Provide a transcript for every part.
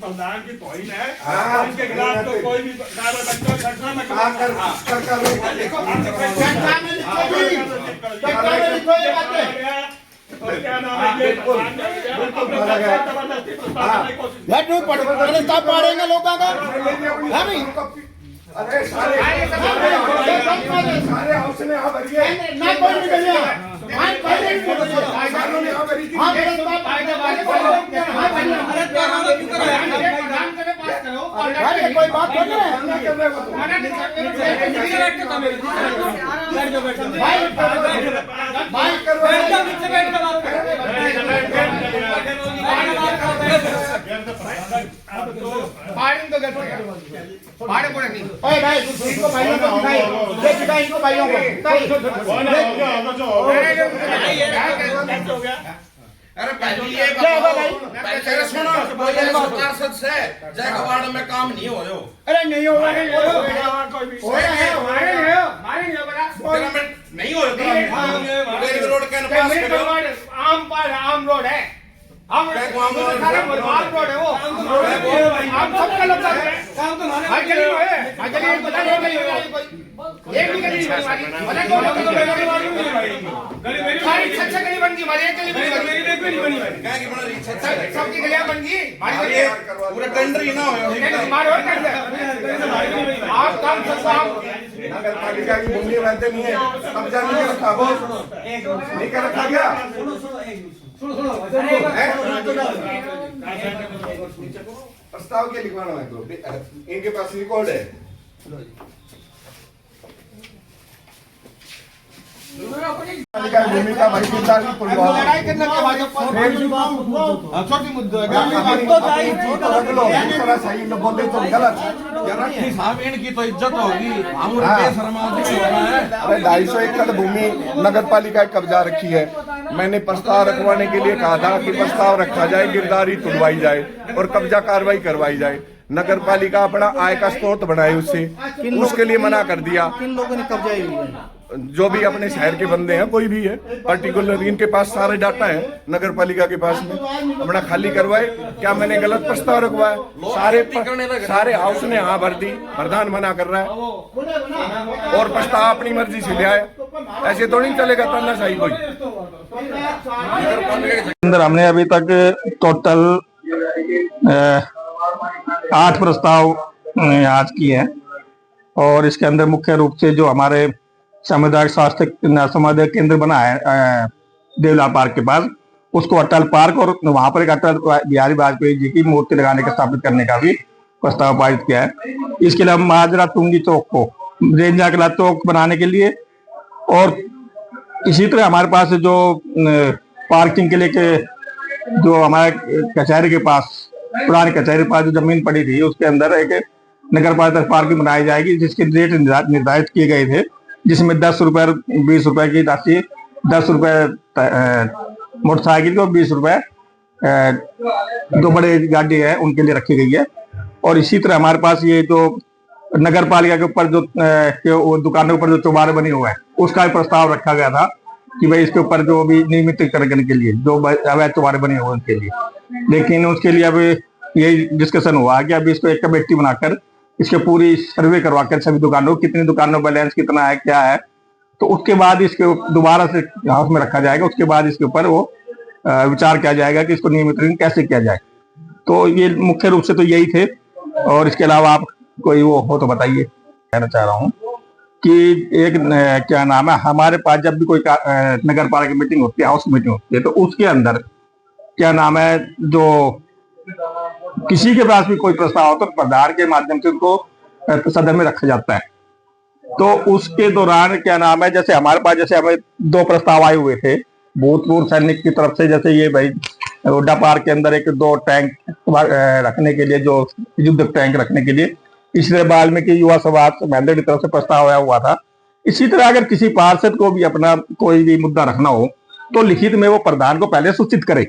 प्रधान की तौहीन है, उनके खिलाफ तो कोई भी पाड़ेंगे लोगों का। अरे सारे हाउस में आप भरिए ना कोई नहीं भैया हां पहले ही फोटो ने आप भरी थी। हां मेरे बाप फायदा वाले हां भैया अरे तेरा नाम क्यों करो यार प्रधान के पास करो और कोई बात थोड़ी है ना कर रहे हो भाई भाई करो नीचे बैठ के बात करो फाड़िंग तो गलत फाड़े पड़े नहीं। ओए भाई इनको भाइयों को दिखाई ये दिखाई इनको भाइयों को कौन हो गया अरे पहले ये पहले सुनो सरकार से जय वार्ड में काम नहीं हो रहे हो। अरे नहीं हो रहा है कोई भी हो रहा है हमारे नहीं बड़ा नहीं हो रहा रोड के पास आम रोड है आम रोड है वो आप सबका लगता है काम तो हमारे हर गली में है हर गली में पता नहीं कोई एक भी गली नहीं हमारी पता कौन लोग तो गली वाली नहीं गली मेरी सारी छह गली बन गई हमारी एक गली मेरी एक भी नहीं बनी क्या की बना रही सबकी गलियां बन गई हमारी पूरा टेंडर ही ना हो हमारे और कर आप काम सब नगर पालिका की भूमि वैसे नहीं है, कब्जा नहीं कर रखा वो नहीं कर रखा क्या? प्रस्ताव के लिखवाना है तो इनके पास रिकॉर्ड है। भूमि का भाईचारा लड़ाई करने के बाद छोटी मुद्दे बोलते तो गलत। इनकी तो इज्जत होगी हम बेशर्मा अरे 250 एकड़ भूमि नगर पालिका कब्जा रखी है। मैंने प्रस्ताव रखवाने के लिए कहा था कि प्रस्ताव रखा जाए, गिरदारी तुड़वाई जाए और कब्जा कार्रवाई करवाई जाए। नगर पालिका अपना आय का स्रोत बनाए उसके लिए मना कर दिया। किन लोगों ने कब्जा जो भी अपने शहर के बंदे हैं, कोई भी है पर्टिकुलर, इनके पास सारे डाटा है नगर पालिका के पास में, अपना खाली करवाए। क्या मैंने गलत प्रस्ताव रखवाया? सारे हाउस ने हाँ भर दी, प्रधान मना कर रहा है और प्रस्ताव अपनी मर्जी से ले आए। ऐसे तो नहीं चलेगा तानाशाही कोई। अंदर हमने अभी तक टोटल 8 प्रस्ताव आज किए हैं और इसके अंदर मुख्य रूप से जो हमारे सामुदायिक स्वास्थ्य समाधान केंद्र बना है देवला पार्क के पास, उसको अटल पार्क और वहां पर एक अटल बिहारी वाजपेयी जी की मूर्ति लगाने का स्थापित करने का भी प्रस्ताव पारित किया है। इसके अलावा माजरा टुंगी चौक को रेंजा कला चौक बनाने के लिए और इसी तरह हमारे पास जो पार्किंग के लिए जो हमारे कचहरी के पास, पुरानी कचहरी के पास जो जमीन पड़ी थी उसके अंदर एक नगर पालिका पार्किंग बनाई जाएगी जिसके रेट निर्धारित किए गए थे, जिसमें 10 रुपए 20 रुपए की राशि, 10 रुपए मोटरसाइकिल और 20 रुपए जो बड़े गाड़ी है उनके लिए रखी गई है। और इसी तरह हमारे पास ये जो नगर पालिका के ऊपर जो दुकानों के ऊपर जो चौबारे बने हुए हैं उसका भी प्रस्ताव रखा गया था कि भाई इसके ऊपर जो भी नियमितीकरण करने के लिए जो अवैध चौबारे बने हुए उनके लिए, लेकिन उसके लिए अब यही डिस्कशन हुआ कि अभी इसको एक कमेटी बनाकर इसके पूरी सर्वे करवाकर सभी दुकानों, कितनी दुकानों बैलेंस कितना है क्या है, तो उसके बाद इसके दोबारा से हाउस में रखा जाएगा। उसके बाद इसके ऊपर वो विचार किया जाएगा कि इसको नियमितीकरण कैसे किया जाए। तो ये मुख्य रूप से तो यही थे और इसके अलावा आप कोई वो हो तो बताइए। कहना चाह रहा हूँ कि एक क्या नाम है, हमारे पास जब भी कोई नगर पालिका मीटिंग होती है, हाउस मीटिंग होती है, तो उसके अंदर क्या नाम है जो किसी के पास भी कोई प्रस्ताव हो तो प्रधान के माध्यम से उनको सदन में रखा जाता है। तो उसके दौरान क्या नाम है, जैसे हमारे पास जैसे हमें 2 प्रस्ताव आए हुए थे भूतपूर्व सैनिक की तरफ से, जैसे ये भाई हुड्डा पार्क के अंदर एक 2 टैंक रखने के लिए, जो युद्ध टैंक रखने के लिए, पिछले वाल्मीकि युवा समाज महेंद्र की तरफ से प्रस्ताव आया हुआ था। इसी तरह अगर किसी पार्षद को भी अपना कोई भी मुद्दा रखना हो तो लिखित में वो प्रधान को पहले सूचित करे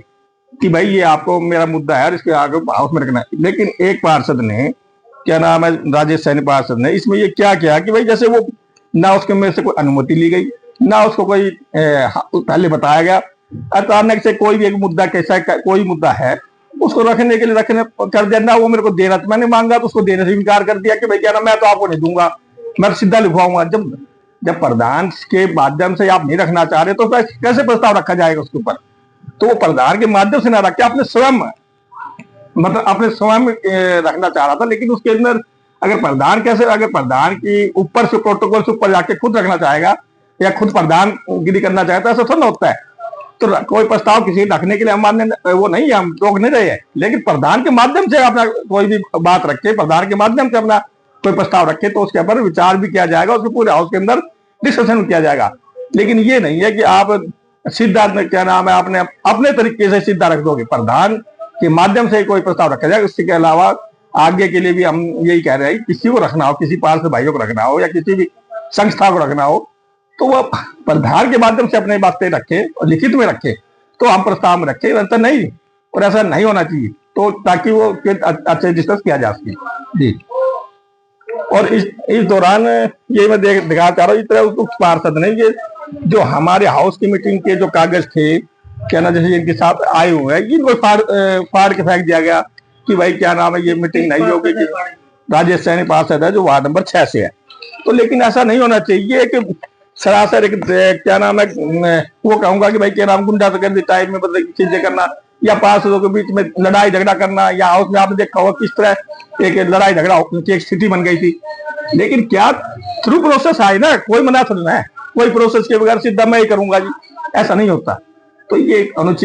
कि भाई ये आपको मेरा मुद्दा है और इसके आगे हाउस में रखना है। लेकिन एक पार्षद ने क्या नाम है, राजेश सैनी पार्षद ने इसमें ये क्या किया कि भाई जैसे वो ना उसके में से कोई अनुमति ली गई, ना उसको कोई पहले बताया गया, अचानक से कोई भी एक मुद्दा कैसा कोई मुद्दा है उसको रखने के लिए रखने कर दिया ना, वो मेरे को देना, तो मैंने मांगा तो उसको देने से इनकार कर दिया कि भाई क्या ना मैं तो आपको नहीं दूंगा, मैं सीधा लिखवाऊंगा। जब प्रधान के माध्यम से आप नहीं रखना चाह रहे तो कैसे प्रस्ताव रखा जाएगा उसके ऊपर? तो वो प्रधान के माध्यम से ना रख के अपने स्वयं मतलब अपने स्वयं रखना चाह रहा था, लेकिन उसके अंदर अगर प्रधान की ऊपर से प्रोटोकॉल से ऊपर जाके खुद रखना चाहेगा या खुद प्रधानगिरी करना चाहता है, ऐसा थोड़ा होता है। तो कोई प्रस्ताव किसी रखने के लिए हम मानने वो नहीं, हम रोक नहीं रहे हैं, लेकिन प्रधान के माध्यम से अपना कोई भी बात रखे, प्रधान के माध्यम से अपना कोई प्रस्ताव रखे तो उसके ऊपर विचार भी किया जाएगा, उसके पूरे हाउस के अंदर डिस्कशन किया जाएगा। लेकिन ये नहीं है कि आप सीधा क्या नाम है अपने तरीके से सीधा रख दोगे, प्रधान के माध्यम से कोई प्रस्ताव रखा जाएगा। इसके अलावा आगे के लिए भी हम यही कह रहे हैं कि किसी को रखना हो, किसी पार्षद भाइयों को रखना हो या किसी भी संस्था को रखना हो तो वह प्रधान के माध्यम से अपने बातें रखे और लिखित में रखे तो हम प्रस्ताव में रखे, ऐसा नहीं, और ऐसा नहीं होना चाहिए, तो ताकि वो अच्छे डिस्कस किया जा सके जी। और इस दौरान ये मैं दिखाना चाह रहा हूँ, इस तरह उसको पार्षद नहीं, ये जो हमारे हाउस की मीटिंग के जो कागज थे क्या ना जैसे इनके साथ आए हुए हैं, इनको फाड़ के फेंक दिया गया कि भाई क्या नाम है ये मीटिंग नहीं होगी, राजेश सैनी पार्षद है जो वार्ड नंबर 6 से है। तो लेकिन ऐसा नहीं होना चाहिए कि सरासर एक क्या नाम है वो कहूंगा कि भाई क्या नाम गुंडागर्दी टाइप में मतलब चीजें करना या पार्षदों के बीच में लड़ाई झगड़ा करना, या हाउस में आपने देखा होगा किस तरह एक लड़ाई झगड़ा की एक स्थिति बन गई थी। लेकिन क्या थ्रू प्रोसेस आए ना, कोई मना थोड़ी ना है, कोई प्रोसेस के बगैर सीधा मैं ही करूंगा जी, ऐसा नहीं होता। तो ये एक अनुचित